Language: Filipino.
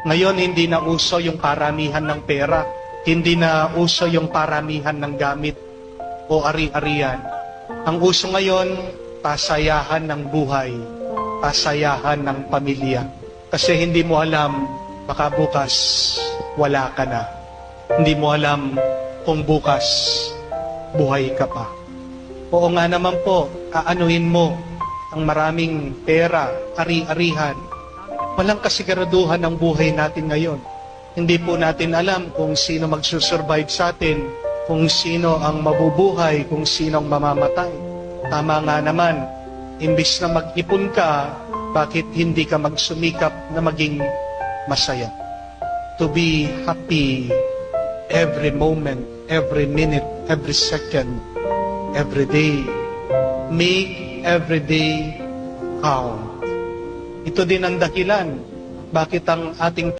Ngayon, hindi na uso yung paramihan ng pera. Hindi na uso yung paramihan ng gamit o ari-arian. Ang uso ngayon, pasayahan ng buhay, pasayahan ng pamilya. Kasi hindi mo alam, baka bukas wala ka na. Hindi mo alam kung bukas buhay ka pa. Oo nga naman po, aanuhin mo ang maraming pera, ari-arihan. Walang kasiguraduhan ng buhay natin ngayon. Hindi po natin alam kung sino magsusurvive sa atin, kung sino ang mabubuhay, kung sino ang mamamatay. Tama nga naman, imbis na mag-ipon ka, bakit hindi ka magsumikap na maging masaya? To be happy every moment, every minute, every second, every day. Make every day count. Ito din ang dahilan bakit ang ating